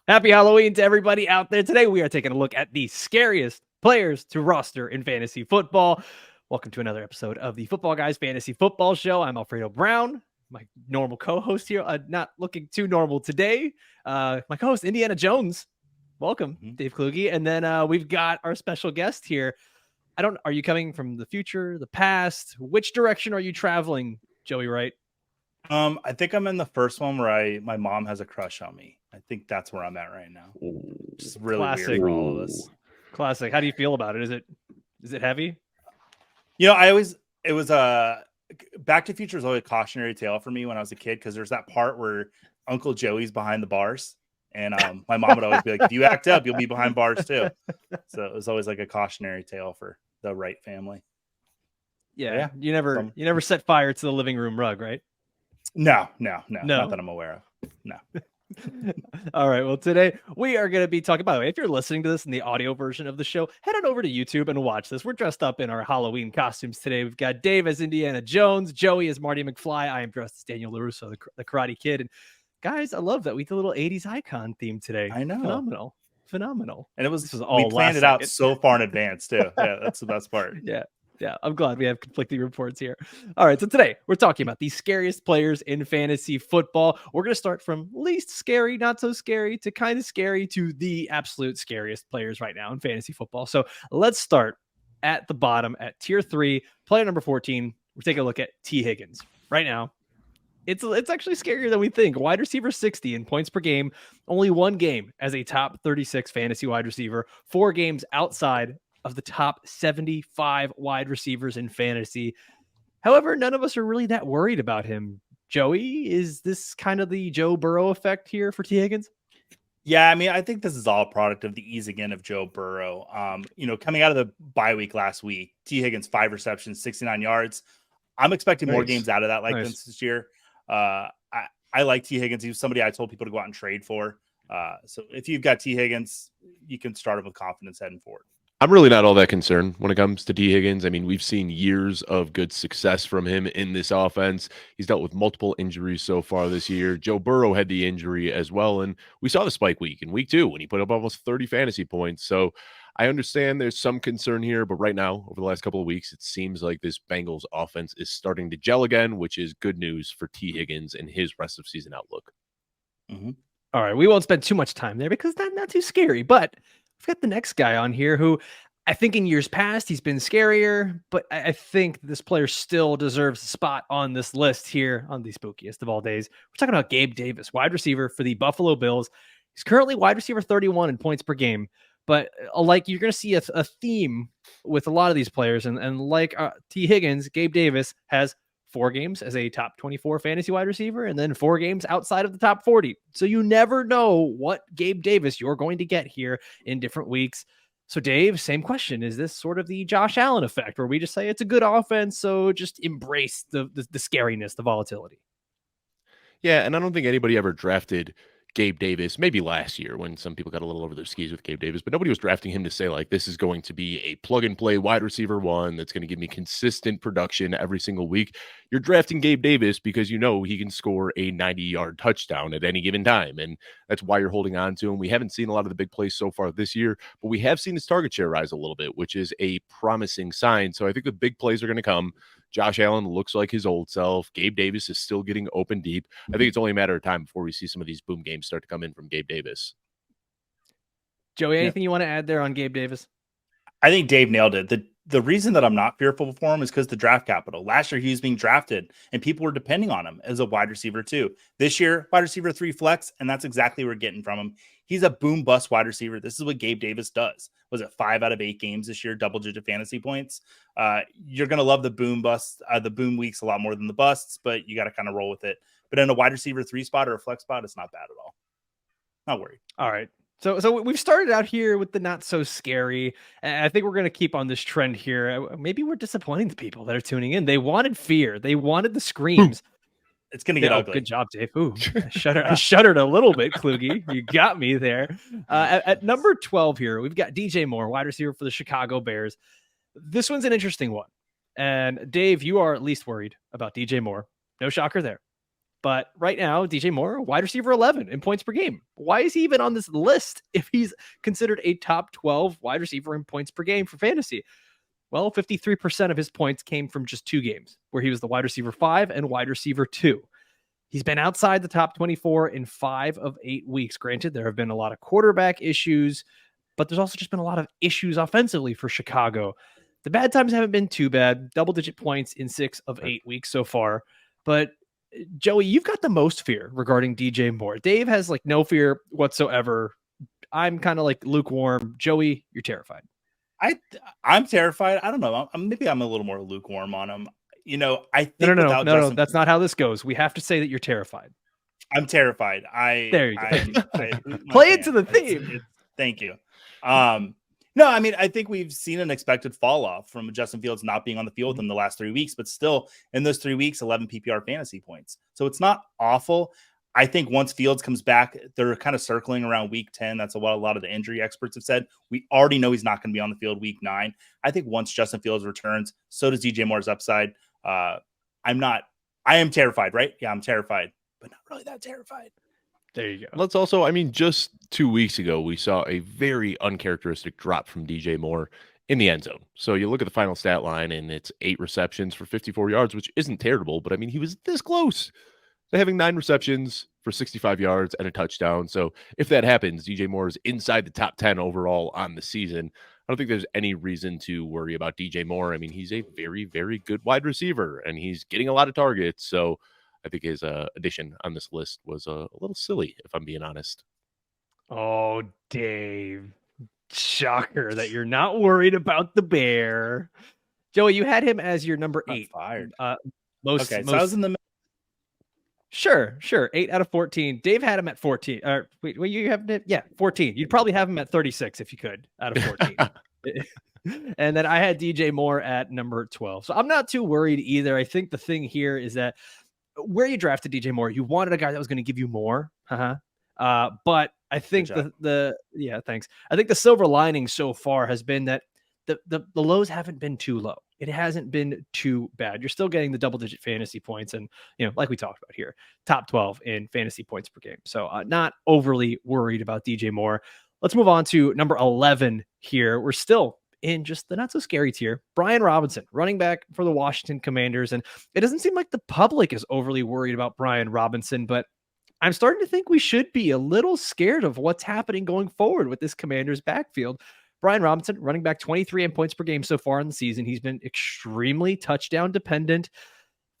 Happy Halloween to everybody out there. Today we are taking a look at the scariest players to roster in fantasy football. Welcome to another episode of the Football Guys Fantasy Football Show. I'm Alfredo Brown, my normal co-host here. Not looking too normal today. My co-host Indiana Jones. Welcome, Dave Kluge. And then we've got our special guest here. Are you coming from the future, the past? Which direction are you traveling, Joey Wright? I think I'm in the first one where my mom has a crush on me. I think that's where I'm at right now. It's really Classic. weird for all of us. Classic. How do you feel about it? Is it heavy? You know, it was Back to the Future was always a cautionary tale for me when I was a kid, because there's that part where Uncle Joey's behind the bars, and my mom would always be like, if you act up, you'll be behind bars too. So it was always like a cautionary tale for the Wright family. Yeah. You never set fire to the living room rug, right? No, not that I'm aware of. No. All right. Well, today we are going to be talking, by the way, if you're listening to this in the audio version of the show, head on over to YouTube and watch this. We're dressed up in our Halloween costumes today. We've got Dave as Indiana Jones, Joey as Marty McFly. I am dressed as Daniel LaRusso, the Karate Kid. And guys, I love that we did a little 80s icon theme today. I know. Phenomenal. And we planned it out so far in advance too. Yeah, that's the best part. Yeah, I'm glad we have conflicting reports here. All right, so today we're talking about the scariest players in fantasy football. We're going to start from least scary, not so scary, to kind of scary, to the absolute scariest players right now in fantasy football. So let's start at the bottom at tier 3, player number 14. We're taking a look at T. Higgins. Right now, it's actually scarier than we think. Wide receiver 60 in points per game, only one game as a top 36 fantasy wide receiver, 4 games outside of the top 75 wide receivers in fantasy. However, none of us are really that worried about him. Joey, is this kind of the Joe Burrow effect here for T. Higgins? Yeah, I mean, I think this is all a product of the easing in of Joe Burrow. Coming out of the bye week last week, T. Higgins, 5 receptions, 69 yards. I'm expecting more games out of that this year. I like T. Higgins. He was somebody I told people to go out and trade for. So if you've got T. Higgins, you can start him with confidence heading forward. I'm really not all that concerned when it comes to T. Higgins. I mean, we've seen years of good success from him in this offense. He's dealt with multiple injuries so far this year. Joe Burrow had the injury as well, and we saw the spike week in week 2 when he put up almost 30 fantasy points. So I understand there's some concern here, but right now, over the last couple of weeks, it seems like this Bengals offense is starting to gel again, which is good news for T. Higgins and his rest of season outlook. Mm-hmm. All right, we won't spend too much time there because that's not too scary, but we've got the next guy on here who I think in years past he's been scarier, but I think this player still deserves a spot on this list here on the spookiest of all days. We're talking about Gabe Davis, wide receiver for the Buffalo Bills. He's currently wide receiver 31 in points per game, but like you're going to see a theme with a lot of these players, and like T. Higgins, Gabe Davis has 4 games as a top 24 fantasy wide receiver, and then 4 games outside of the top 40. So you never know what Gabe Davis you're going to get here in different weeks. So Dave, same question. Is this sort of the Josh Allen effect where we just say it's a good offense, so just embrace the scariness, the volatility? Yeah, and I don't think anybody ever drafted Gabe Davis, maybe last year when some people got a little over their skis with Gabe Davis, but nobody was drafting him to say, like, this is going to be a plug-and-play wide receiver 1 that's going to give me consistent production every single week. You're drafting Gabe Davis because you know he can score a 90-yard touchdown at any given time, and that's why you're holding on to him. We haven't seen a lot of the big plays so far this year, but we have seen his target share rise a little bit, which is a promising sign. So I think the big plays are going to come. Josh Allen looks like his old self. Gabe Davis is still getting open deep. I think it's only a matter of time before we see some of these boom games start to come in from Gabe Davis. Joey, anything you want to add there on Gabe Davis? I think Dave nailed it. The reason that I'm not fearful for him is because the draft capital. Last year, he was being drafted, and people were depending on him as a wide receiver too. This year, wide receiver 3 flex, and that's exactly what we're getting from him. He's a boom bust wide receiver. This is what Gabe Davis does. Was it 5 out of 8 games this year, double-digit fantasy points? You're going to love the boom bust, the boom weeks a lot more than the busts, but you got to kind of roll with it. But in a wide receiver 3 spot or a flex spot, it's not bad at all. Not worried. All right. So we've started out here with the not so scary. And I think we're going to keep on this trend here. Maybe we're disappointing the people that are tuning in. They wanted fear. They wanted the screams. It's going to get ugly. Good job, Dave. Ooh, I shuddered a little bit, Kluge. You got me there. At number 12 here, we've got DJ Moore, wide receiver for the Chicago Bears. This one's an interesting one. And Dave, you are at least worried about DJ Moore. No shocker there. But right now, DJ Moore, wide receiver 11 in points per game. Why is he even on this list if he's considered a top 12 wide receiver in points per game for fantasy? Well, 53% of his points came from just 2 games where he was the wide receiver 5 and wide receiver 2. He's been outside the top 24 in 5 of 8 weeks. Granted, there have been a lot of quarterback issues, but there's also just been a lot of issues offensively for Chicago. The bad times haven't been too bad. Double-digit points in 6 of 8 weeks so far. But Joey, you've got the most fear regarding DJ Moore. Dave has like no fear whatsoever. I'm kind of like lukewarm. Joey, you're terrified. I'm terrified. I don't know. Maybe I'm a little more lukewarm on him. I think no. That's not how this goes. We have to say that you're terrified. I'm terrified. There you go. Play into the theme. Thank you. No, I mean, I think we've seen an expected fall off from Justin Fields not being on the field in the last 3 weeks, but still in those 3 weeks, 11 PPR fantasy points. So it's not awful. I think once Fields comes back, they're kind of circling around week 10. That's what a lot of the injury experts have said. We already know he's not going to be on the field week 9. I think once Justin Fields returns, so does DJ Moore's upside. I am terrified, right? Yeah, I'm terrified, but not really that terrified. There you go. Let's also, just 2 weeks ago, we saw a very uncharacteristic drop from DJ Moore in the end zone. So you look at the final stat line and it's 8 receptions for 54 yards, which isn't terrible, but he was this close to having 9 receptions for 65 yards and a touchdown. So if that happens, DJ Moore is inside the top 10 overall on the season. I don't think there's any reason to worry about DJ Moore. He's a very, very good wide receiver and he's getting a lot of targets. So I think his addition on this list was a little silly, if I'm being honest. Oh, Dave. Shocker that you're not worried about the Bear. Joey, you had him as your number 8. Fired. So I was in the... Sure. 8 out of 14. Dave had him at 14. Wait, you have it? Yeah, 14. You'd probably have him at 36 if you could, out of 14. And then I had DJ Moore at number 12. So I'm not too worried either. I think the thing here is that where you drafted DJ Moore, you wanted a guy that was going to give you more. But I think thanks. I think the silver lining so far has been that the lows haven't been too low. It hasn't been too bad. You're still getting the double-digit fantasy points, and like we talked about here, top 12 in fantasy points per game. So not overly worried about DJ Moore. Let's move on to number 11 here. We're still in just the not so scary tier. Brian Robinson, running back for the Washington Commanders, and it doesn't seem like the public is overly worried about Brian Robinson, but I'm starting to think we should be a little scared of what's happening going forward with this Commanders backfield. Brian Robinson, running back 23 in points per game so far in the season. He's been extremely touchdown dependent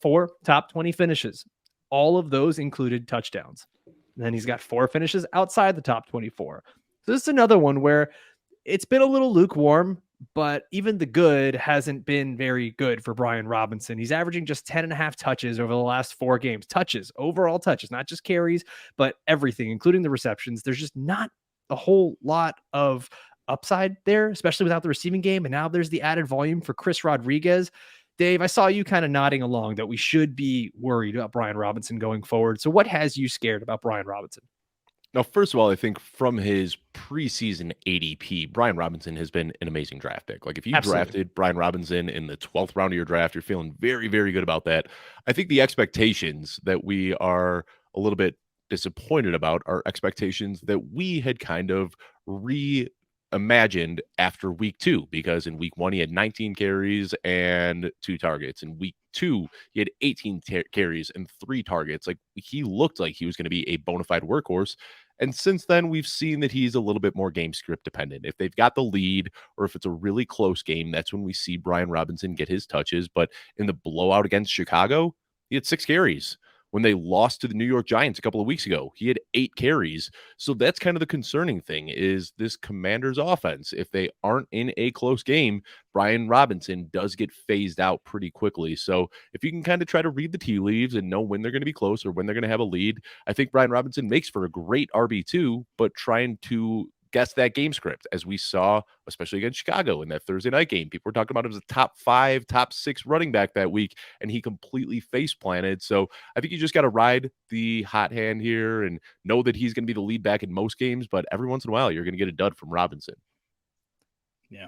for top 20 finishes. All of those included touchdowns. And then he's got 4 finishes outside the top 24. So this is another one where it's been a little lukewarm, but even the good hasn't been very good for Brian Robinson. He's averaging just 10.5 touches over the last 4 games. Overall touches, not just carries, but everything, including the receptions. There's just not a whole lot of upside there, especially without the receiving game. And now there's the added volume for Chris Rodriguez. Dave, I saw you kind of nodding along that we should be worried about Brian Robinson going forward. So what has you scared about Brian Robinson? Now, first of all, I think from his preseason ADP, Brian Robinson has been an amazing draft pick. Like if you drafted Brian Robinson in the 12th round of your draft, you're feeling very, very good about that. I think the expectations that we are a little bit disappointed about are expectations that we had kind of reimagined after week 2, because in week 1, he had 19 carries and 2 targets. In week 2, he had 18 carries and 3 targets. Like he looked like he was going to be a bona fide workhorse. And since then, we've seen that he's a little bit more game script dependent. If they've got the lead or if it's a really close game, that's when we see Brian Robinson get his touches. But in the blowout against Chicago, he had 6 carries. When they lost to the New York Giants a couple of weeks ago, he had 8 carries. So that's kind of the concerning thing is this Commanders offense. If they aren't in a close game, Brian Robinson does get phased out pretty quickly. So if you can kind of try to read the tea leaves and know when they're going to be close or when they're going to have a lead, I think Brian Robinson makes for a great RB2, but trying to guess that game script, as we saw, especially against Chicago in that Thursday night game. People were talking about him as a top 5, top 6 running back that week, and he completely face planted. So I think you just got to ride the hot hand here and know that he's going to be the lead back in most games, but every once in a while, you're going to get a dud from Robinson.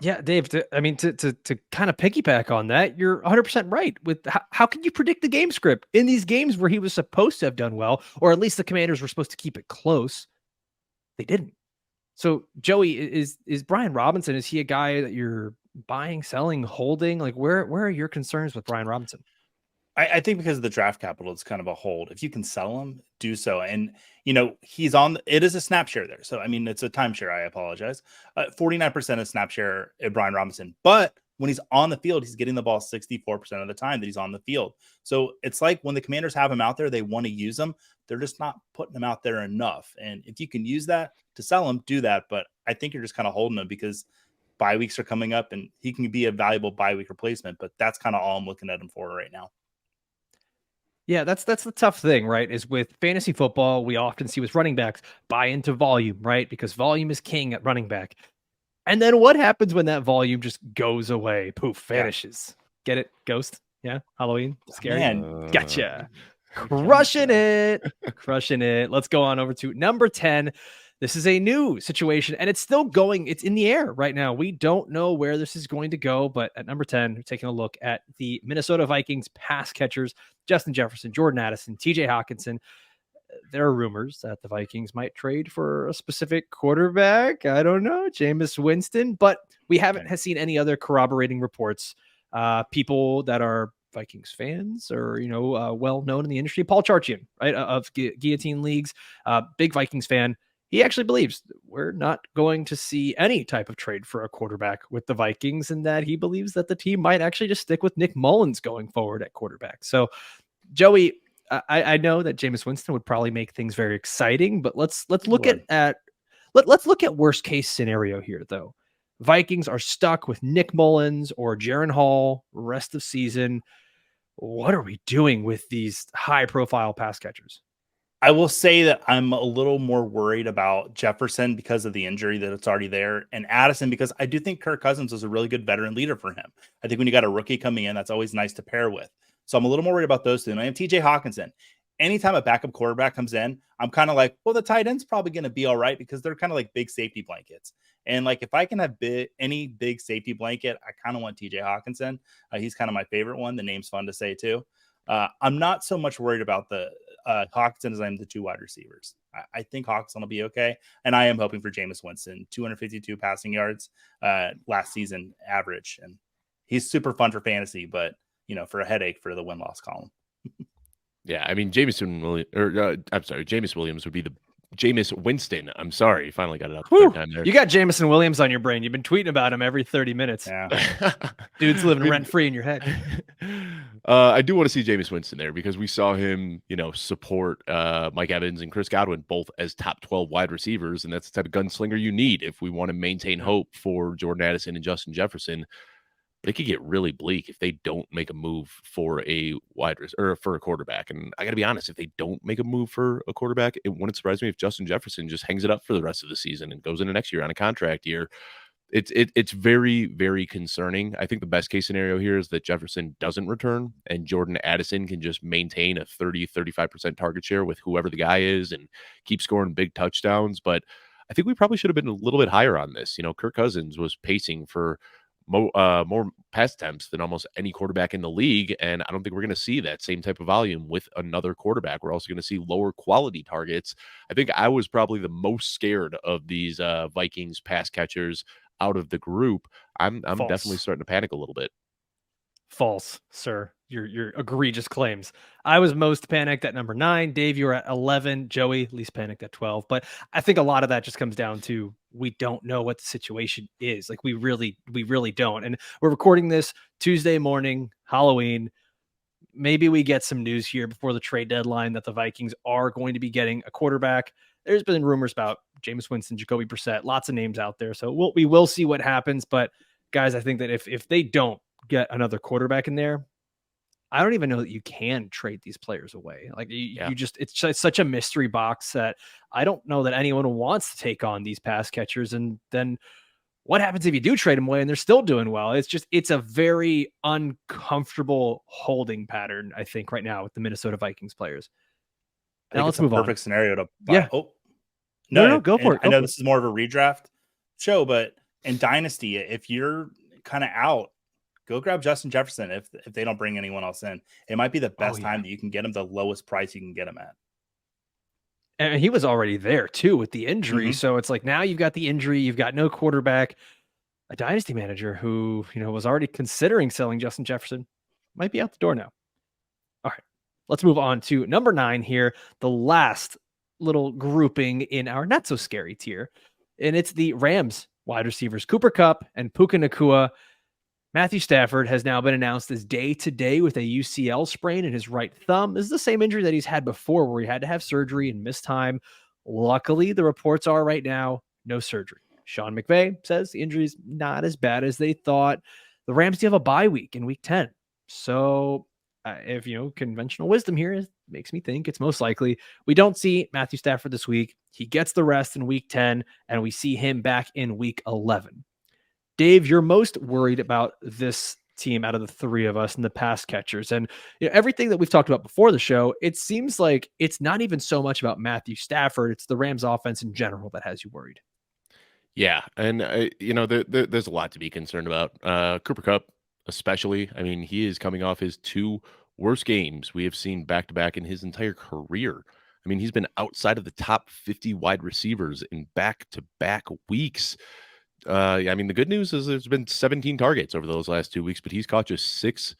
Yeah, Dave, to kind of piggyback on that, you're 100% right. With how can you predict the game script in these games where he was supposed to have done well, or at least the Commanders were supposed to keep it close? They didn't. So Joey, is Brian Robinson, is he a guy that you're buying, selling, holding? Like where are your concerns with Brian Robinson? I think because of the draft capital, it's kind of a hold. If you can sell him, do so. And, he's on, it is a snap share there. So, I mean, it's a timeshare. I apologize. 49% of snap share at Brian Robinson. But when he's on the field, he's getting the ball 64% of the time that he's on the field. So it's like when the Commanders have him out there, they want to use him. They're just not putting him out there enough. And if you can use that to sell him, do that. But I think you're just kind of holding him because bye weeks are coming up and he can be a valuable bye week replacement. But that's kind of all I'm looking at him for right now. Yeah, that's the tough thing, right? Is with fantasy football, we often see with running backs buy into volume, right? Because volume is king at running back. And then what happens when that volume just goes away? Poof, vanishes. Get it? Ghost? Yeah, Halloween? Scary? Man. Gotcha. Crushing it. Crushing it. Let's go on over to number 10. This is a new situation, and it's still going. It's in the air right now. We don't know where this is going to go, but at number 10, we're taking a look at the Minnesota Vikings pass catchers, Justin Jefferson, Jordan Addison, TJ Hockenson. There are rumors that the Vikings might trade for a specific quarterback. I don't know, Jameis Winston, but we haven't seen any other corroborating reports. People that are Vikings fans or, well known in the industry, Paul Charchian, right, of Guillotine Leagues, big Vikings fan. He actually believes we're not going to see any type of trade for a quarterback with the Vikings, and that he believes that the team might actually just stick with Nick Mullins going forward at quarterback. So, Joey, I know that Jameis Winston would probably make things very exciting, but let's look let's look at worst case scenario here, though. Vikings are stuck with Nick Mullins or Jaron Hall rest of season. What are we doing with these high profile pass catchers? I will say that I'm a little more worried about Jefferson because of the injury that it's already there, and Addison because I do think Kirk Cousins is a really good veteran leader for him. I think when you got a rookie coming in, that's always nice to pair with. So I'm a little more worried about those two. And I have TJ Hockenson. Anytime a backup quarterback comes in, I'm kind of like, well, the tight end's probably going to be all right because they're kind of like big safety blankets. And like, if I can have any big safety blanket, I kind of want TJ Hockenson. He's kind of my favorite one. The name's fun to say too. I'm not so much worried about the Hockenson as I am the two wide receivers. I think Hockenson will be okay. And I am hoping for Jameis Winston, 252 passing yards last season average. And he's super fun for fantasy, but for a headache for the win-loss column. Yeah, I mean, Jameis Williams would be the Jameis Winston. I'm sorry, finally got it out the third time there. You got Jameson Williams on your brain. You've been tweeting about him every 30 minutes. Yeah. Dude's living rent-free in your head. I do want to see Jameis Winston there because we saw him, support Mike Evans and Chris Godwin both as top 12 wide receivers, and that's the type of gunslinger you need if we want to maintain hope for Jordan Addison and Justin Jefferson. But it could get really bleak if they don't make a move for a for a quarterback. And I got to be honest, if they don't make a move for a quarterback, it wouldn't surprise me if Justin Jefferson just hangs it up for the rest of the season and goes into next year on a contract year. It's very, very concerning. I think the best case scenario here is that Jefferson doesn't return and Jordan Addison can just maintain a 35% target share with whoever the guy is and keep scoring big touchdowns. But I think we probably should have been a little bit higher on this. Kirk Cousins was pacing for more pass attempts than almost any quarterback in the league. And I don't think we're going to see that same type of volume with another quarterback. We're also going to see lower quality targets. I think I was probably the most scared of these Vikings pass catchers out of the group. I'm definitely starting to panic a little bit. False, sir. Your egregious claims. I was most panicked at number 9. Dave, you were at 11. Joey, least panicked at 12. But I think a lot of that just comes down to we don't know what the situation is. Like we really don't. And we're recording this Tuesday morning, Halloween. Maybe we get some news here before the trade deadline that the Vikings are going to be getting a quarterback. There's been rumors about Jameis Winston, Jacoby Brissett, lots of names out there. So we will see what happens. But guys, I think that if they don't get another quarterback in there, I don't even know that you can trade these players away. Like you just, it's just such a mystery box that I don't know that anyone wants to take on these pass catchers. And then what happens if you do trade them away and they're still doing well? It's a very uncomfortable holding pattern, I think, right now with the Minnesota Vikings players. Now let's move on. Perfect scenario to buy. Yeah. Oh, no, go for it. I know this is more of a redraft show, but in Dynasty, if you're kind of out, go grab Justin Jefferson if they don't bring anyone else in. It might be the best time that you can get him, the lowest price you can get him at. And he was already there too with the injury. So it's like now you've got the injury, you've got no quarterback. A dynasty manager who, was already considering selling Justin Jefferson might be out the door now. All right, let's move on to number 9 here, the last little grouping in our not so scary tier. And it's the Rams wide receivers, Cooper Kupp and Puka Nacua. Matthew Stafford has now been announced as day-to-day with a UCL sprain in his right thumb. This is the same injury that he's had before where he had to have surgery and miss time. Luckily, the reports are right now, no surgery. Sean McVay says the injury is not as bad as they thought. The Rams do have a bye week in week 10. So if, conventional wisdom here makes me think it's most likely we don't see Matthew Stafford this week. He gets the rest in week 10, and we see him back in week 11. Dave, you're most worried about this team out of the three of us and the pass catchers. And everything that we've talked about before the show, it seems like it's not even so much about Matthew Stafford. It's the Rams offense in general that has you worried. Yeah. And, there's a lot to be concerned about. Cooper Kupp, especially. I mean, he is coming off his 2 worst games we have seen back-to-back in his entire career. I mean, he's been outside of the top 50 wide receivers in back-to-back weeks. I mean, the good news is there's been 17 targets over those last 2 weeks, but he's caught just 6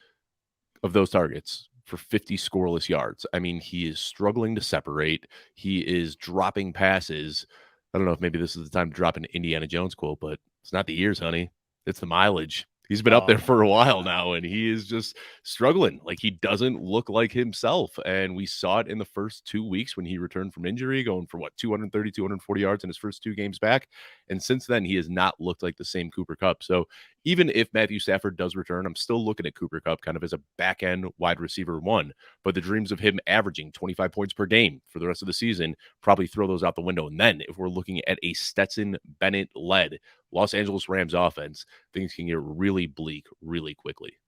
of those targets for 50 scoreless yards. I mean, he is struggling to separate. He is dropping passes. I don't know if maybe this is the time to drop an Indiana Jones quote, but it's not the years, honey. It's the mileage. He's been up there for a while now, and he is just struggling. Like, he doesn't look like himself. And we saw it in the first 2 weeks when he returned from injury, going for 230, 240 yards in his first 2 games back. And since then, he has not looked like the same Cooper Kupp. So even if Matthew Stafford does return, I'm still looking at Cooper Kupp kind of as a back end wide receiver 1. But the dreams of him averaging 25 points per game for the rest of the season probably throw those out the window. And then if we're looking at a Stetson Bennett led Los Angeles Rams offense, things can get really bleak really quickly.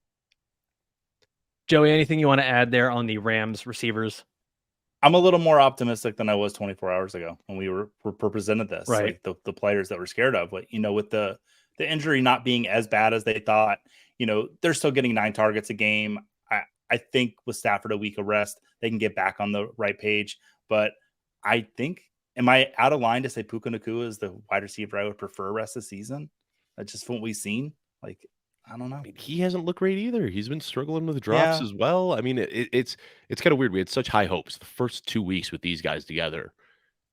Joey, anything you want to add there on the Rams receivers? I'm a little more optimistic than I was 24 hours ago when we were presented this. Right. Like the players that we're scared of. But, with the injury not being as bad as they thought, they're still getting 9 targets a game. I think with Stafford a week of rest, they can get back on the right page. But I think, am I out of line to say Puka Nacua is the wide receiver I would prefer rest of the season? That's just what we've seen. Like, I don't know. I mean, he hasn't looked great either. He's been struggling with drops as well. I mean, it's kind of weird. We had such high hopes the first 2 weeks with these guys together.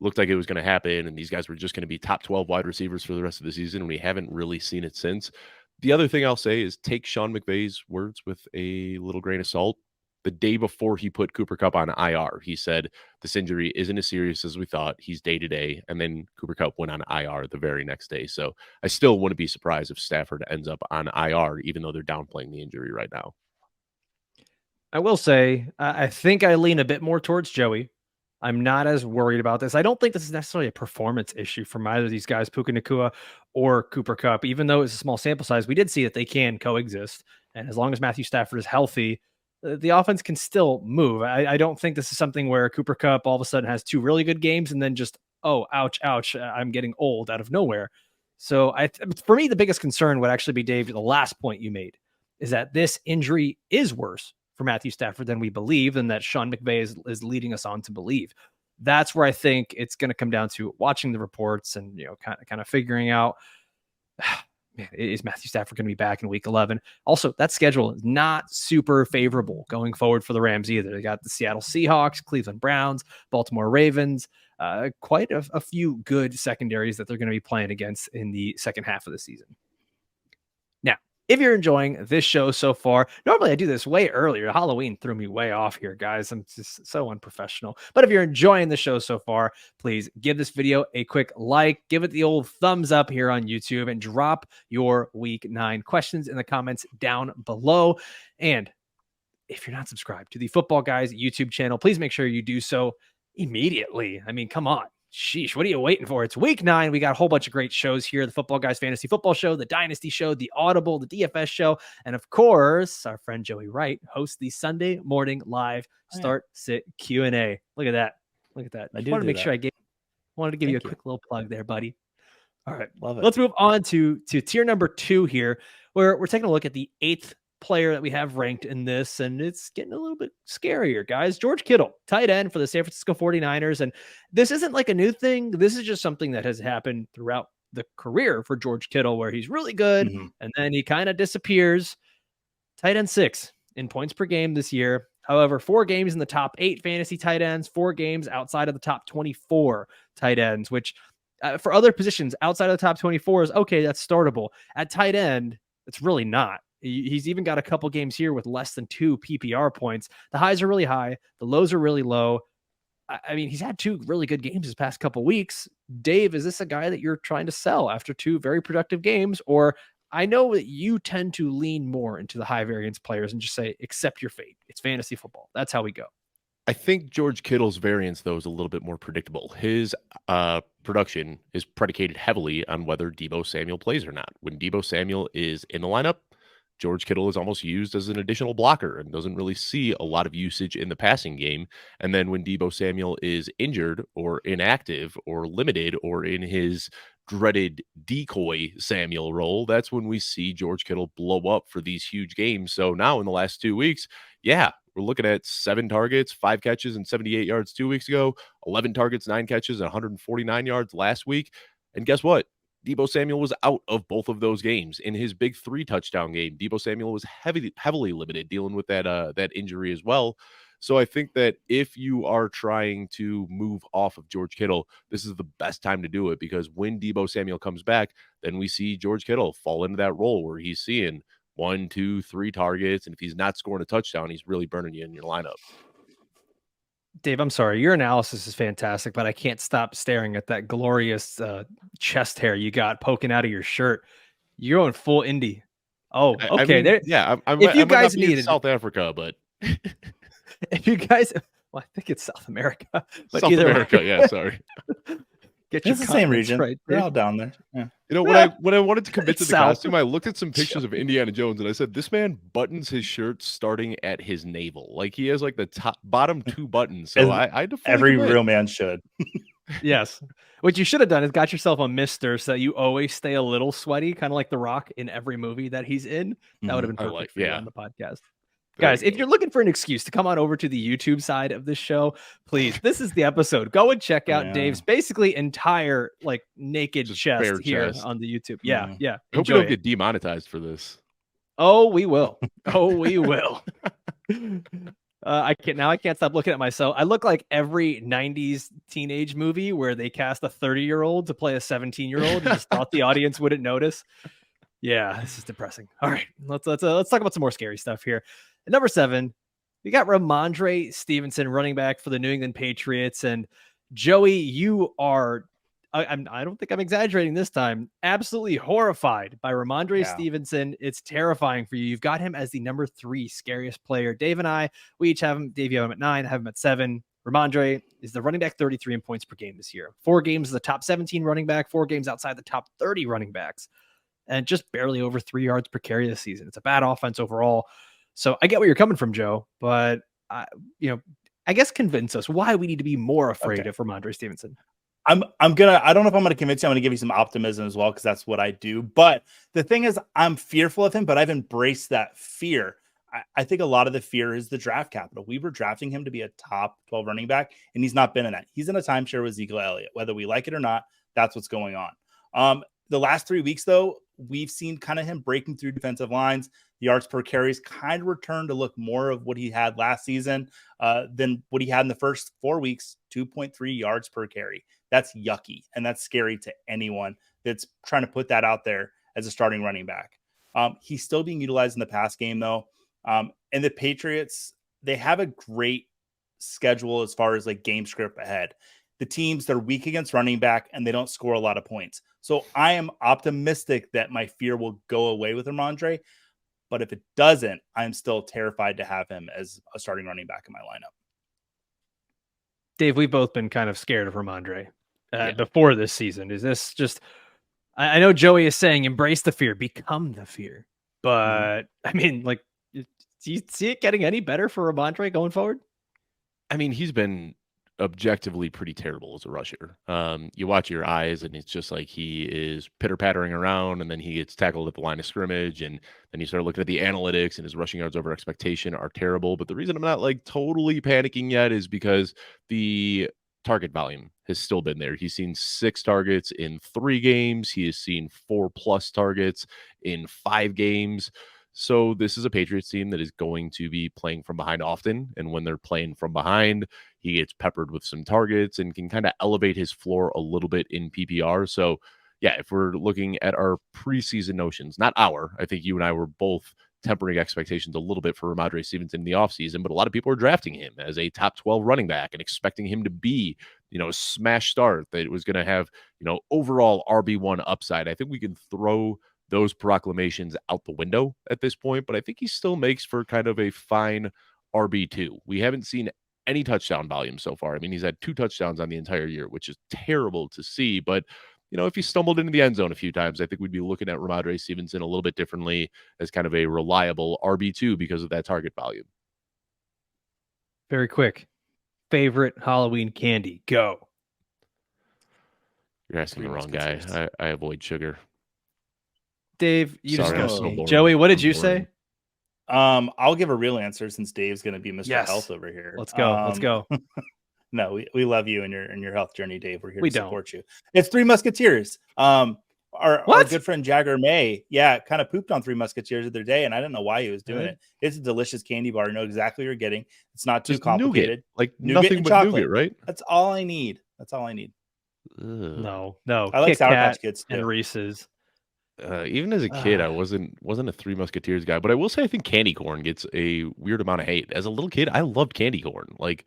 Looked like it was going to happen, and these guys were just going to be top 12 wide receivers for the rest of the season, and we haven't really seen it since. The other thing I'll say is take Sean McVay's words with a little grain of salt. The day before he put Cooper Kupp on IR, he said, this injury isn't as serious as we thought. He's day-to-day. And then Cooper Kupp went on IR the very next day. So I still wouldn't be surprised if Stafford ends up on IR, even though they're downplaying the injury right now. I will say, I think I lean a bit more towards Joey. I'm not as worried about this. I don't think this is necessarily a performance issue from either of these guys, Puka Nacua or Cooper Kupp. Even though it's a small sample size, we did see that they can coexist. And as long as Matthew Stafford is healthy, the offense can still move. I don't think this is something where Cooper Kupp all of a sudden has 2 really good games and then just, oh, ouch, I'm getting old out of nowhere. So for me, the biggest concern would actually be, Dave, the last point you made, is that this injury is worse for Matthew Stafford than we believe, and that Sean McVay is leading us on to believe. That's where I think it's going to come down to watching the reports and kind of figuring out, man, is Matthew Stafford going to be back in week 11? Also, that schedule is not super favorable going forward for the Rams either. They got the Seattle Seahawks, Cleveland Browns, Baltimore Ravens, quite a few good secondaries that they're going to be playing against in the second half of the season. Now, if you're enjoying this show so far, normally I do this way earlier. Halloween threw me way off here, guys. I'm just so unprofessional. But if you're enjoying the show so far, please give this video a quick like, give it the old thumbs up here on YouTube, and drop your week 9 questions in the comments down below. And if you're not subscribed to the Football Guys YouTube channel, please make sure you do so immediately. I mean, come on. Sheesh, what are you waiting for? It's week 9. We got a whole bunch of great shows here. The Football Guys Fantasy Football Show, the Dynasty Show, the Audible, the DFS Show. And of course, our friend Joey Wright hosts the Sunday morning live start sit Q&A. Look at that. Look at that. I wanted to make sure I wanted to give you a quick little plug there, buddy. All right, Love it. let's move on to tier number 2 here, where we're taking a look at the 8th player that we have ranked in this, and it's getting a little bit scarier, guys. George Kittle, tight end for the San Francisco 49ers. And this isn't like a new thing. This is just something that has happened throughout the career for George Kittle, where he's really good and then he kind of disappears. Tight end 6 in points per game this year. However, 4 games in the top 8 fantasy tight ends, 4 games outside of the top 24 tight ends, which for other positions outside of the top 24 is okay, that's startable. At tight end, it's really not. He's even got a couple games here with less than 2 PPR points. The highs are really high. The lows are really low. I mean, he's had 2 really good games his past couple weeks. Dave, is this a guy that you're trying to sell after 2 very productive games? Or I know that you tend to lean more into the high variance players and just say, accept your fate. It's fantasy football. That's how we go. I think George Kittle's variance, though, is a little bit more predictable. His production is predicated heavily on whether Deebo Samuel plays or not. When Deebo Samuel is in the lineup, George Kittle is almost used as an additional blocker and doesn't really see a lot of usage in the passing game. And then when Deebo Samuel is injured or inactive or limited or in his dreaded decoy Samuel role, that's when we see George Kittle blow up for these huge games. So now in the last 2 weeks, yeah, we're looking at 7 targets, 5 catches, and 78 yards 2 weeks ago, 11 targets, 9 catches, and 149 yards last week. And guess what? Deebo Samuel was out of both of those games. In his big 3 touchdown game, Deebo Samuel was heavily limited, dealing with that injury as well. So I think that if you are trying to move off of George Kittle, this is the best time to do it, because when Deebo Samuel comes back, then we see George Kittle fall into that role where he's seeing 1, 2, 3 targets. And if he's not scoring a touchdown, he's really burning you in your lineup. Dave, I'm sorry. Your analysis is fantastic, but I can't stop staring at that glorious chest hair you got poking out of your shirt. You're going full indie. Oh, okay. I mean, yeah, if you guys needed South Africa, but if you guys, well, I think it's South America, but South America, yeah, sorry. Get your It's the same region. right. They're all down there. Yeah. You know, when I wanted to commit to the South. costume, I looked at some pictures of Indiana Jones and I said, this man buttons his shirt starting at his navel. Like he has like the bottom 2 buttons. So I had to fully Every commit. real man should. Yes. What you should have done is got yourself a mister so that you always stay a little sweaty, kind of like The Rock in every movie that he's in. That would have been perfect for you on the podcast. Guys, if you're looking for an excuse to come on over to the YouTube side of this show, please, this is the episode. Go and check out Dave's basically entire like naked chest here on the YouTube. Yeah. I hope we don't get demonetized for this. Oh, we will. Oh, we will. I can't stop looking at myself. I look like every 90s teenage movie where they cast a 30-year-old to play a 17-year-old and just thought the audience wouldn't notice. Yeah, this is depressing. All right, let's talk about some more scary stuff here. At number 7, we got Rhamondre Stevenson, running back for the New England Patriots. And Joey, you are, I don't think I'm exaggerating this time, absolutely horrified by Rhamondre Stevenson. It's terrifying for you. You've got him as the number 3 scariest player. Dave and I, we each have him. Dave, you have him at 9, I have him at 7. Rhamondre is the running back 33 in points per game this year. 4 games as the top 17 running back, 4 games outside the top 30 running backs, and just barely over 3 yards per carry this season. It's a bad offense overall. So I get where you're coming from, Joe, but I guess convince us why we need to be more afraid of Rhamondre Stevenson. I don't know if I'm gonna convince you. I'm gonna give you some optimism as well, because that's what I do. But the thing is, I'm fearful of him, but I've embraced that fear. I think a lot of the fear is the draft capital. We were drafting him to be a top 12 running back, and he's not been in that. He's in a timeshare with Ezekiel Elliott. Whether we like it or not, that's what's going on. The last 3 weeks, though, we've seen kind of him breaking through defensive lines. The yards per carries kind of returned to look more of what he had last season than what he had in the first 4 weeks, 2.3 yards per carry. That's yucky, and that's scary to anyone that's trying to put that out there as a starting running back. He's still being utilized in the pass game, though. And the Patriots, they have a great schedule as far as like game script ahead. The teams, they're weak against running back and they don't score a lot of points. So I am optimistic that my fear will go away with Rhamondre. But if it doesn't, I'm still terrified to have him as a starting running back in my lineup. Dave, we've both been kind of scared of Rhamondre before this season. Is this just, I know Joey is saying embrace the fear, become the fear. But I mean, like, do you see it getting any better for Rhamondre going forward? I mean, he's been objectively pretty terrible as a rusher. You watch your eyes, and it's just like he is pitter-pattering around, and then he gets tackled at the line of scrimmage, and then you start looking at the analytics, and his rushing yards over expectation are terrible. But the reason I'm not like totally panicking yet is because the target volume has still been there. He's seen 6 targets in 3 games. He has seen 4+ targets in 5 games. So this is a Patriots team that is going to be playing from behind often. And when they're playing from behind, he gets peppered with some targets and can kind of elevate his floor a little bit in PPR. So yeah, if we're looking at our preseason notions, not I think you and I were both tempering expectations a little bit for Rhamondre Stevenson in the offseason, but a lot of people are drafting him as a top 12 running back and expecting him to be, a smash start that was going to have, overall RB1 upside. I think we can throw those proclamations out the window at this point, but I think he still makes for kind of a fine RB2. We haven't seen any touchdown volume so far. I mean, he's had 2 touchdowns on the entire year, which is terrible to see, but if he stumbled into the end zone a few times, I think we'd be looking at Rhamondre Stevenson a little bit differently as kind of a reliable RB2 because of that target volume. Very quick. Favorite Halloween candy? Go. You're asking the wrong guy. I avoid sugar. Dave, you Sorry, just I'm so boring. Joey, what did you say? I'll give a real answer since Dave's going to be Mr. Health over here. Let's go. Let's go. No, we love you and your health journey, Dave. We're here to support you. It's Three Musketeers. Our good friend Jagger May, kind of pooped on Three Musketeers the other day, and I don't know why he was doing it. It's a delicious candy bar. You know exactly what you're getting. It's not too complicated. Nougat. Like nougat nothing but chocolate. nougat, right? That's all I need. No. I like Kit Sour Kat Patch Kids too. and Reese's. Even as a kid, I wasn't a Three Musketeers guy, but I will say I think candy corn gets a weird amount of hate. As a little kid, I loved candy corn. Like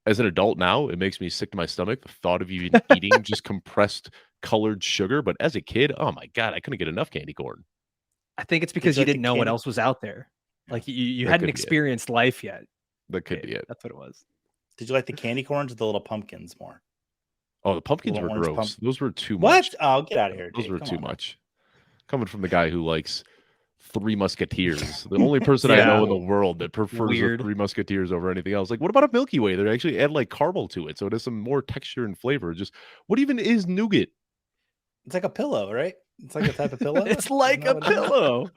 as an adult now, it makes me sick to my stomach the thought of even eating just compressed colored sugar. But as a kid, oh my God, I couldn't get enough candy corn. I think it's because you didn't know what else was out there. Like you hadn't experienced life yet. That could be it. That's what it was. Did you like the candy corns or the little pumpkins more? Oh, the pumpkins were gross. Those were too much. What? Oh, get out of here, Dave. Those were too much. Coming from the guy who likes Three Musketeers, the only person I know in the world that prefers the Three Musketeers over anything else. Like, what about a Milky Way? They actually add like caramel to it, so it has some more texture and flavor. Just what even is nougat? It's like a pillow, right? It's like a type of pillow. It's like a pillow.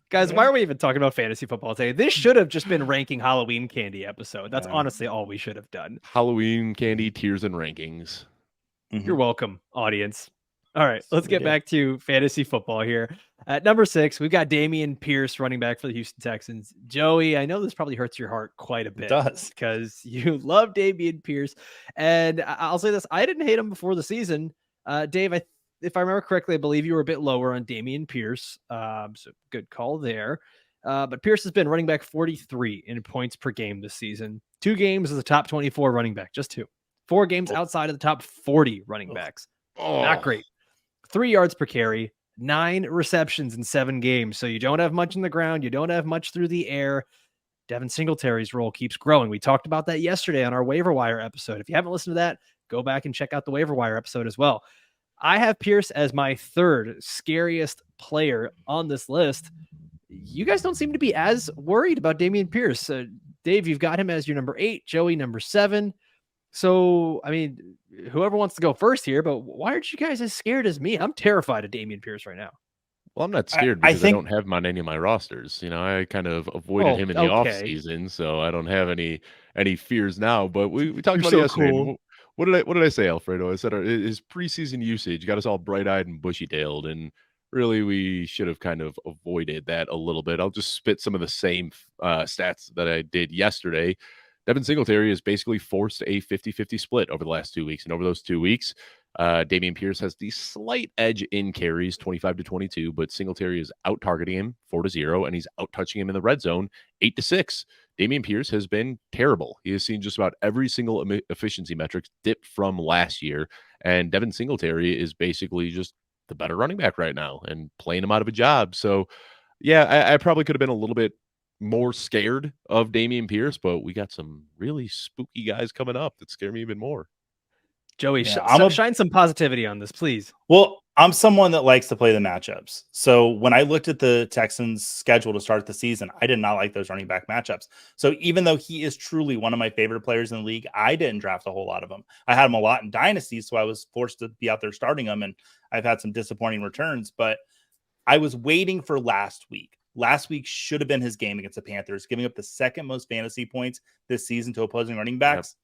Guys, why are we even talking about fantasy football today? This should have just been ranking Halloween candy episode. That's honestly all we should have done. Halloween candy tiers and rankings. You're welcome, audience. All right, let's get back to fantasy football here. At number 6, we've got Dameon Pierce, running back for the Houston Texans. Joey, I know this probably hurts your heart quite a bit. It does. Because you love Dameon Pierce. And I'll say this, I didn't hate him before the season. Dave, if I remember correctly, I believe you were a bit lower on Dameon Pierce. So good call there. But Pierce has been running back 43 in points per game this season. 2 games as a top 24 running back, just 2. 4 games outside of the top 40 running backs. Not great. 3 yards per carry, 9 receptions in 7 games. So you don't have much on the ground. You don't have much through the air. Devin Singletary's role keeps growing. We talked about that yesterday on our waiver wire episode. If you haven't listened to that, go back and check out the waiver wire episode as well. I have Pierce as my 3rd scariest player on this list. You guys don't seem to be as worried about Dameon Pierce. Dave, you've got him as your number 8, Joey number 7. So, I mean, whoever wants to go first here, but why aren't you guys as scared as me? I'm terrified of Dameon Pierce right now. Well, I'm not scared because I don't have him on any of my rosters. I kind of avoided him in the off season, so I don't have any fears now. But we talked about it yesterday. Cool. What did I say, Alfredo? I said his preseason usage got us all bright-eyed and bushy-tailed, and really we should have kind of avoided that a little bit. I'll just spit some of the same stats that I did yesterday. Devin Singletary has basically forced a 50-50 split over the last 2 weeks. And over those 2 weeks, Dameon Pierce has the slight edge in carries, 25-22, but Singletary is out-targeting him 4-0, and he's out-touching him in the red zone 8-6. Dameon Pierce has been terrible. He has seen just about every single efficiency metric dip from last year, and Devin Singletary is basically just the better running back right now and playing him out of a job. So, yeah, I probably could have been a little bit more scared of Dameon Pierce, but we got some really spooky guys coming up that scare me even more. Joey, shine some positivity on this, please. Well, I'm someone that likes to play the matchups. So when I looked at the Texans' schedule to start the season, I did not like those running back matchups. So even though he is truly one of my favorite players in the league, I didn't draft a whole lot of them. I had him a lot in Dynasty, so I was forced to be out there starting them, and I've had some disappointing returns. But I was waiting for last week. Last week should have been his game against the Panthers, giving up the second most fantasy points this season to opposing running backs.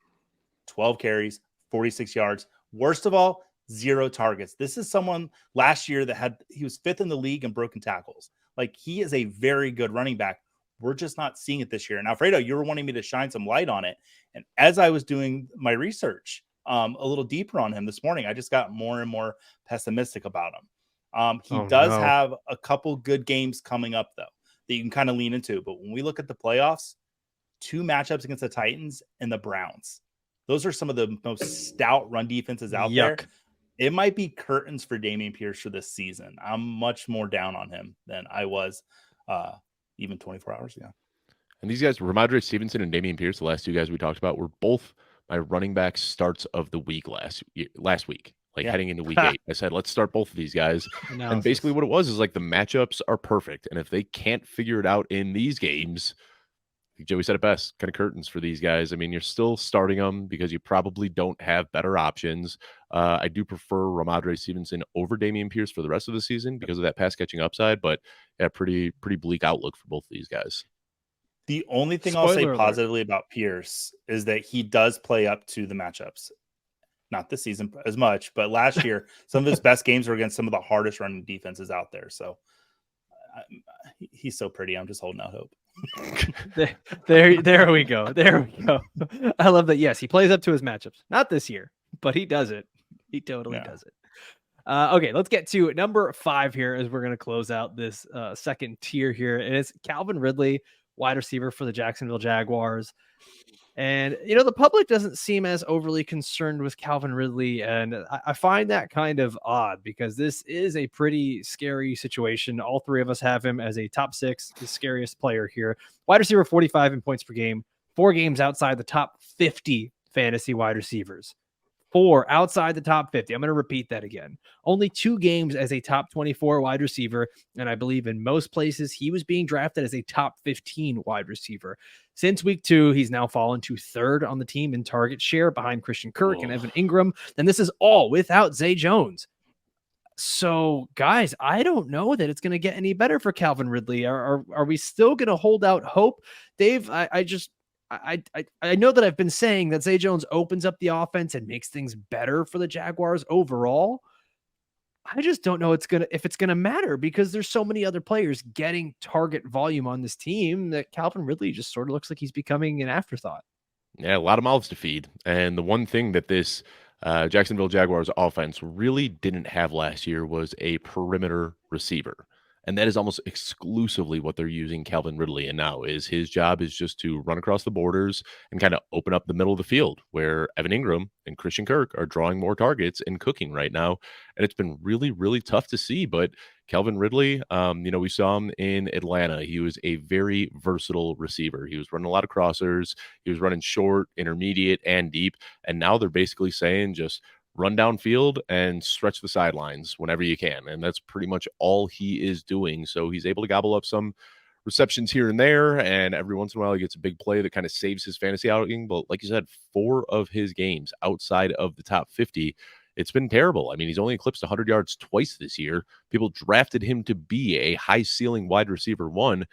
12 carries, 46 yards. Worst of all, 0 targets. This is someone last year that he was 5th in the league in broken tackles. Like, he is a very good running back. We're just not seeing it this year. And Alfredo, you were wanting me to shine some light on it. And as I was doing my research a little deeper on him this morning, I just got more and more pessimistic about him. He does have a couple good games coming up, though, that you can kind of lean into. But when we look at the playoffs, 2 matchups against the Titans and the Browns. Those are some of the most stout run defenses out there. It might be curtains for Dameon Pierce for this season. I'm much more down on him than I was even 24 hours ago. And these guys, Rhamondre Stevenson and Dameon Pierce, the last 2 guys we talked about, were both my running back starts of the week last week. Heading into week 8, I said, let's start both of these guys. And basically what it was is like the matchups are perfect. And if they can't figure it out in these games, Joey said it best, kind of curtains for these guys. I mean, you're still starting them because you probably don't have better options. I do prefer Rhamondre Stevenson over Dameon Pierce for the rest of the season because of that pass catching upside, but yeah, pretty bleak outlook for both of these guys. The only thing I'll say positively about Pierce is that he does play up to the matchups. Not this season as much, but last year, some of his best games were against some of the hardest running defenses out there. So he's so pretty. I'm just holding out hope. There we go. There we go. I love that. Yes, he plays up to his matchups. Not this year, but he does it. He totally does it. Okay, let's get to number 5 here as we're going to close out this second tier here. And it's Calvin Ridley, wide receiver for the Jacksonville Jaguars. And, the public doesn't seem as overly concerned with Calvin Ridley. And I find that kind of odd because this is a pretty scary situation. All 3 of us have him as a top 6, the scariest player here. Wide receiver 45 in points per game, 4 games outside the top 50 fantasy wide receivers. 4 outside the top 50. I'm going to repeat that again. Only 2 games as a top 24 wide receiver. And I believe in most places he was being drafted as a top 15 wide receiver. Since week 2, he's now fallen to 3rd on the team in target share behind Christian Kirk and Evan Ingram. And this is all without Zay Jones. So, guys, I don't know that it's going to get any better for Calvin Ridley. Are we still going to hold out hope? Dave, I know that I've been saying that Zay Jones opens up the offense and makes things better for the Jaguars overall. I just don't know if it's gonna matter because there's so many other players getting target volume on this team that Calvin Ridley just sort of looks like he's becoming an afterthought. Yeah, a lot of mouths to feed. And the one thing that this Jacksonville Jaguars offense really didn't have last year was a perimeter receiver. And that is almost exclusively what they're using Calvin Ridley in now. Is his job is just to run across the borders and kind of open up the middle of the field where Evan Ingram and Christian Kirk are drawing more targets and cooking right now. And it's been really, really tough to see. But Calvin Ridley, we saw him in Atlanta. He was a very versatile receiver. He was running a lot of crossers. He was running short, intermediate, and deep. And now they're basically saying just run downfield and stretch the sidelines whenever you can. And that's pretty much all he is doing. So he's able to gobble up some receptions here and there. And every once in a while, he gets a big play that kind of saves his fantasy outing. But like you said, 4 of his games outside of the top 50, it's been terrible. I mean, he's only eclipsed 100 yards twice this year. People drafted him to be a high ceiling wide receiver 1.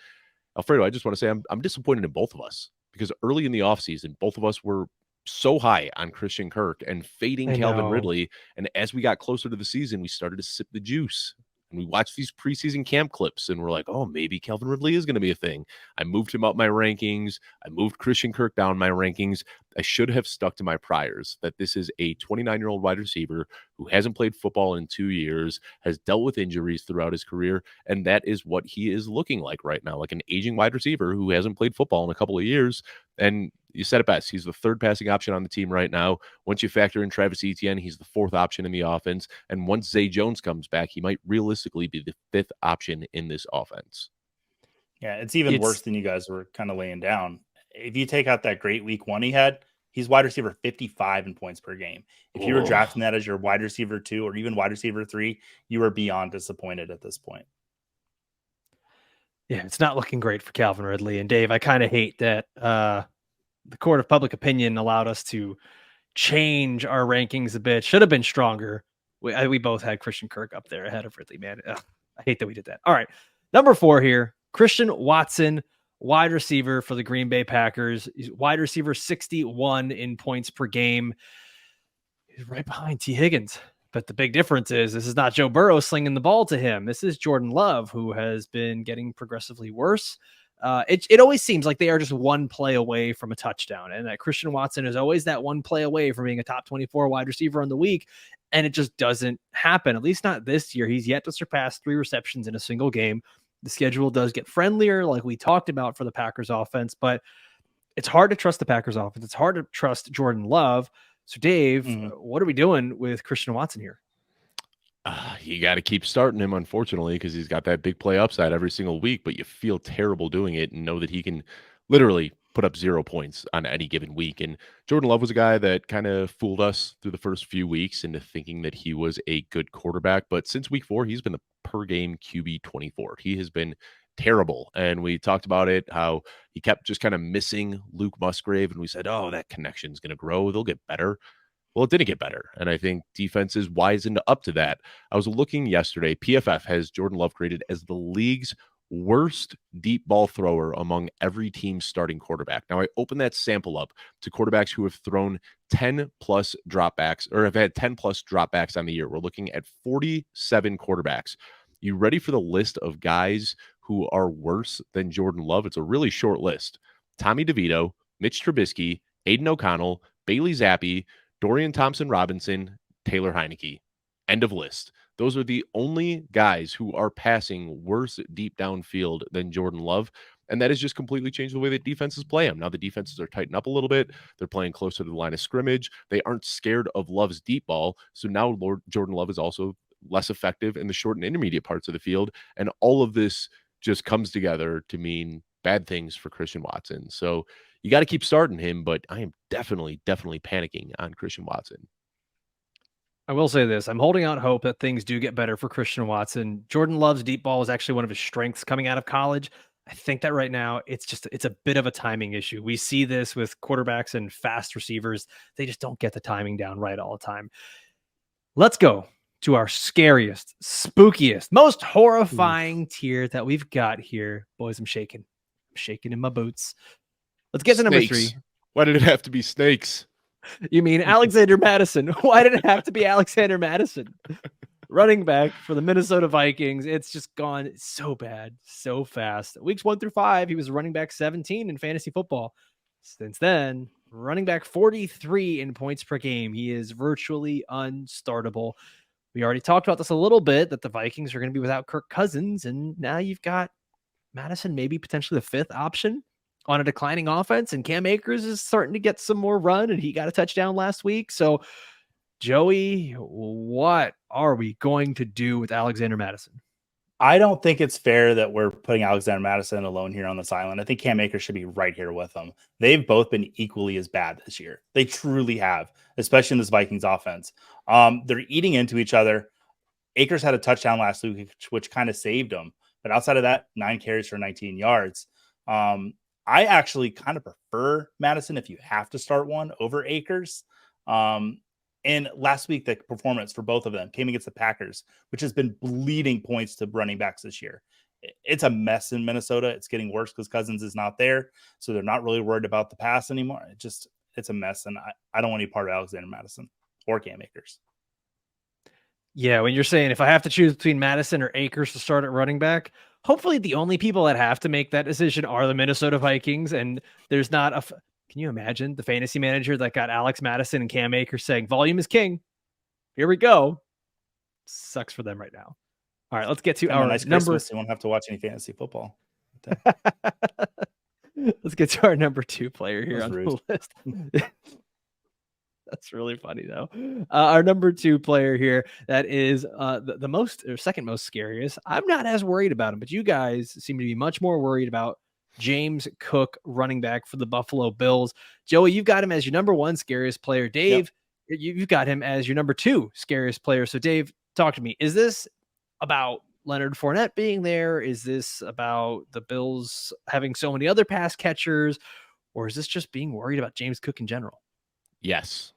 Alfredo, I just want to say I'm disappointed in both of us because early in the offseason, both of us were so high on Christian Kirk and fading Calvin Ridley. And as we got closer to the season, we started to sip the juice. And we watched these preseason camp clips and we're like, oh, maybe Calvin Ridley is going to be a thing. I moved him up my rankings. I moved Christian Kirk down my rankings. I should have stuck to my priors that this is a 29-year-old wide receiver who hasn't played football in 2 years, has dealt with injuries throughout his career. And that is what he is looking like right now, like an aging wide receiver who hasn't played football in a couple of years. And you said it best. He's the 3rd passing option on the team right now. Once you factor in Travis Etienne, he's the 4th option in the offense. And once Zay Jones comes back, he might realistically be the 5th option in this offense. Yeah, it's even worse than you guys were kind of laying down. If you take out that great week 1 he had, He's wide receiver 55 in points per game. If you were drafting that as your wide receiver 2 or even wide receiver 3, you are beyond disappointed at this point. Yeah, it's not looking great for Calvin Ridley. And Dave, I kind of hate that the court of public opinion allowed us to change our rankings a bit. Should have been stronger. We both had Christian Kirk up there ahead of Ridley, man. Ugh, I hate that we did that. All right. Number 4 here, Christian Watson, wide receiver for the Green Bay Packers. He's wide receiver 61 in points per game. He's right behind T. Higgins. But the big difference is this is not Joe Burrow slinging the ball to him. This is Jordan Love, who has been getting progressively worse. It always seems like they are just one play away from a touchdown, and that Christian Watson is always that one play away from being a top 24 wide receiver on the week, and it just doesn't happen, at least not this year. He's yet to surpass 3 receptions in a single game. The schedule does get friendlier, like we talked about for the Packers offense, but it's hard to trust the Packers offense. It's hard to trust Jordan Love. So, Dave, what are we doing with Christian Watson here? You got to keep starting him, unfortunately, because he's got that big play upside every single week, but you feel terrible doing it and know that he can literally put up 0 points on any given week. And Jordan Love was a guy that kind of fooled us through the first few weeks into thinking that he was a good quarterback. But since week 4, he's been the per game QB 24. He has been terrible. And we talked about it, how he kept just kind of missing Luke Musgrave. And we said, oh, that connection is going to grow. They'll get better. Well, it didn't get better. And I think defenses wisened up to that. I was looking yesterday. PFF has Jordan Love graded as the league's worst deep ball thrower among every team's starting quarterback. Now, I opened that sample up to quarterbacks who have thrown 10 plus dropbacks or have had 10 plus dropbacks on the year. We're looking at 47 quarterbacks. You ready for the list of guys who are worse than Jordan Love? It's a really short list. Tommy DeVito, Mitch Trubisky, Aiden O'Connell, Bailey Zappi, Dorian Thompson-Robinson, Taylor Heineke. End of list. Those are the only guys who are passing worse deep downfield than Jordan Love. And that has just completely changed the way that defenses play him. Now the defenses are tightened up a little bit. They're playing closer to the line of scrimmage. They aren't scared of Love's deep ball. So now Jordan Love is also less effective in the short and intermediate parts of the field. And all of this just comes together to mean bad things for Christian Watson. So you got to keep starting him, but I am definitely panicking on Christian Watson. I will say this. I'm holding out hope that things do get better for Christian Watson. Jordan Love's deep ball is actually one of his strengths coming out of college. I think that right now it's a bit of a timing issue. We see this with quarterbacks and fast receivers. They just don't get the timing down right all the time. Let's go to our scariest, spookiest, most horrifying tier that we've got here. Boys, I'm shaking in my boots. Let's get to number 3. Why did it have to be snakes? You mean Alexander Mattison? Why did it have to be Alexander Mattison? Running back for the Minnesota Vikings. It's just gone so bad, so fast. Weeks 1 through 5, he was running back 17 in fantasy football. Since then, running back 43 in points per game. He is virtually unstartable. We already talked about this a little bit, that the Vikings are going to be without Kirk Cousins, and now you've got Mattison, maybe potentially the 5th option on a declining offense, and Cam Akers is starting to get some more run, and he got a touchdown last week. So, Joey, what are we going to do with Alexander Mattison? I don't think it's fair that we're putting Alexander Mattison alone here on this island. I think Cam Akers should be right here with him. They've both been equally as bad this year. They truly have, especially in this Vikings offense. They're eating into each other. Akers had a touchdown last week, which kind of saved him. But outside of that, 9 carries for 19 yards. I actually kind of prefer Mattison if you have to start one over Akers. And last week, the performance for both of them came against the Packers, which has been bleeding points to running backs this year. It's a mess in Minnesota. It's getting worse because Cousins is not there. So they're not really worried about the pass anymore. It's a mess. And I don't want any part of Alexander Mattison or Cam Akers. Yeah, when you're saying if I have to choose between Mattison or Akers to start at running back, hopefully the only people that have to make that decision are the Minnesota Vikings. And there's not can you imagine the fantasy manager that got Alex Mattison and Cam Akers saying volume is king? Here we go. Sucks for them right now. All right, let's get to our nice number. Christmas. You won't have to watch any fantasy football. Let's get to our number 2 player here on rude. the list. That's really funny, though. Our number 2 player here, that is the most or second most scariest. I'm not as worried about him, but you guys seem to be much more worried about James Cook, running back for the Buffalo Bills. Joey, you've got him as your number 1 scariest player. Dave, you've got him as your number 2 scariest player. So Dave, talk to me. Is this about Leonard Fournette being there? Is this about the Bills having so many other pass catchers? Or is this just being worried about James Cook in general? Yes.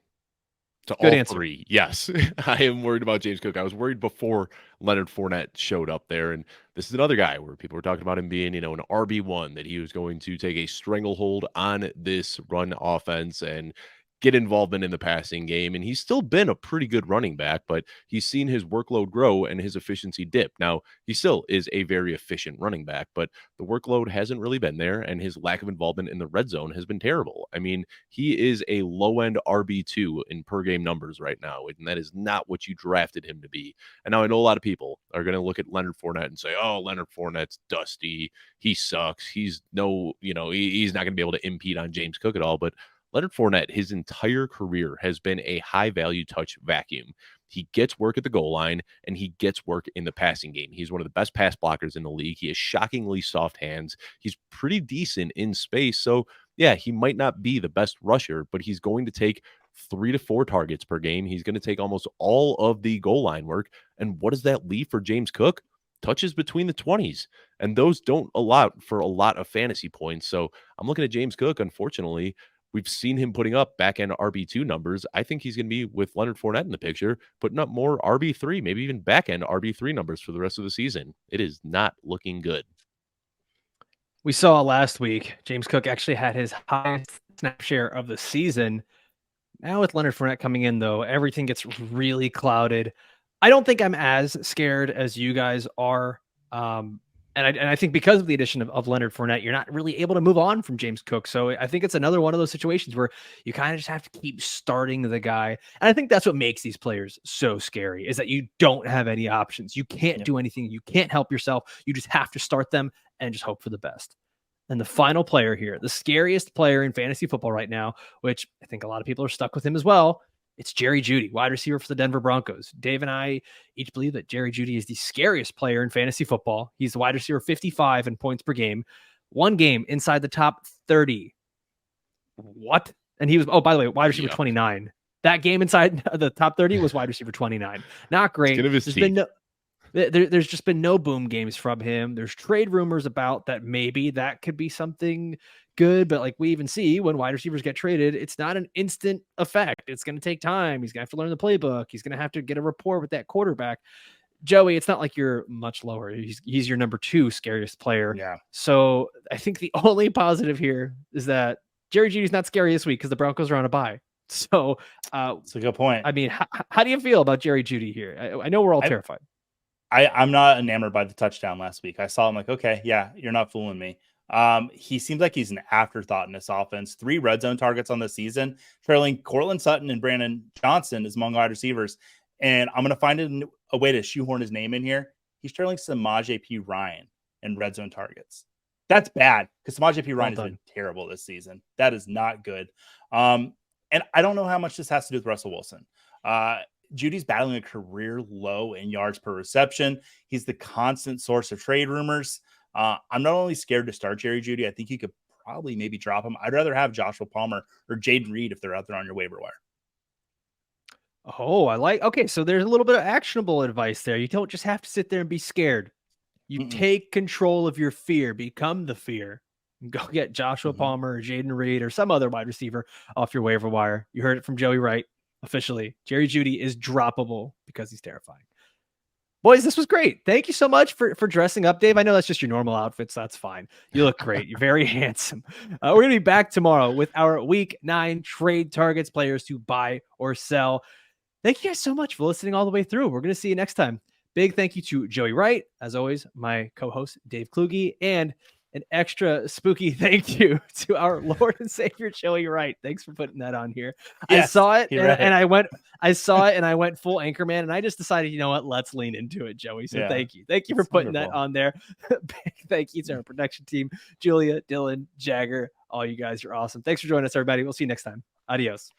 To Good all answer. 3. Yes. I am worried about James Cook. I was worried before Leonard Fournette showed up there. And this is another guy where people were talking about him being, an RB1, that he was going to take a stranglehold on this run offense and get involvement in the passing game. And he's still been a pretty good running back, but he's seen his workload grow and his efficiency dip. Now, he still is a very efficient running back, but the workload hasn't really been there, and his lack of involvement in the red zone has been terrible. I mean, he is a low-end RB2 in per-game numbers right now, and that is not what you drafted him to be. And now I know a lot of people are going to look at Leonard Fournette and say, oh, Leonard Fournette's dusty. He sucks. He's he's not going to be able to impede on James Cook at all, but Leonard Fournette, his entire career, has been a high-value touch vacuum. He gets work at the goal line, and he gets work in the passing game. He's one of the best pass blockers in the league. He has shockingly soft hands. He's pretty decent in space. So, yeah, he might not be the best rusher, but he's going to take 3 to 4 targets per game. He's going to take almost all of the goal line work. And what does that leave for James Cook? Touches between the 20s. And those don't allow for a lot of fantasy points. So I'm looking at James Cook, unfortunately. We've seen him putting up back-end RB2 numbers. I think he's going to be, with Leonard Fournette in the picture, putting up more RB3, maybe even back-end RB3 numbers for the rest of the season. It is not looking good. We saw last week, James Cook actually had his highest snap share of the season. Now with Leonard Fournette coming in, though, everything gets really clouded. I don't think I'm as scared as you guys are. And I think because of the addition of Leonard Fournette, you're not really able to move on from James Cook. So I think it's another one of those situations where you kind of just have to keep starting the guy. And I think that's what makes these players so scary, is that you don't have any options. You can't do anything. You can't help yourself. You just have to start them and just hope for the best. And the final player here, the scariest player in fantasy football right now, which I think a lot of people are stuck with him as well, it's Jerry Jeudy, wide receiver for the Denver Broncos. Dave and I each believe that Jerry Jeudy is the scariest player in fantasy football. He's the wide receiver 55 in points per game. 1 game inside the top 30. What? And he was, oh, by the way, wide receiver 29. That game inside the top 30 was wide receiver 29. Not great. There's just been no boom games from him. There's trade rumors about that maybe that could be something good, but like we even see when wide receivers get traded, it's not an instant effect. It's going to take time. He's going to have to learn the playbook. He's going to have to get a rapport with that quarterback. Joey, it's not like you're much lower. He's your number 2 scariest player. Yeah. So I think the only positive here is that Jerry Jeudy's not scary this week because the Broncos are on a bye. So that's a good point. I mean, how do you feel about Jerry Jeudy here? I know we're all terrified. I'm not enamored by the touchdown last week. I saw him like, okay, yeah, you're not fooling me. He seems like he's an afterthought in this offense. 3 red zone targets on the season, trailing Cortland Sutton and Brandon Johnson as among wide receivers. And I'm going to find a way to shoehorn his name in here. He's trailing Samaje P. Ryan in red zone targets. That's bad because Samaje P. Ryan has been terrible this season. That is not good. And I don't know how much this has to do with Russell Wilson. Judy's battling a career low in yards per reception. He's the constant source of trade rumors. I'm not only scared to start Jerry Jeudy, I think you could probably maybe drop him. I'd rather have Joshua Palmer or Jaden Reed if they're out there on your waiver wire. Oh, okay. So there's a little bit of actionable advice there. You don't just have to sit there and be scared. You take control of your fear, become the fear. Go get Joshua Palmer or Jaden Reed or some other wide receiver off your waiver wire. You heard it from Joey Wright. Officially, Jerry Jeudy is droppable because he's terrifying. Boys, this was great. Thank you so much for dressing up, Dave. I know that's just your normal outfit, so that's fine. You look great. You're very handsome. We're going to be back tomorrow with our Week 9 trade targets, players to buy or sell. Thank you guys so much for listening all the way through. We're going to see you next time. Big thank you to Joey Wright, as always, my co-host Dave Kluge, and an extra spooky thank you to our Lord and Savior Joey Wright. Thanks for putting that on here. Yes, I saw it and I went full Anchorman, and I just decided, you know what, let's lean into it, Joey. So thank you for putting that on there. Big thank you to our production team, Julia, Dylan, Jagger. All you guys are awesome. Thanks for joining us, everybody. We'll see you next time. Adios.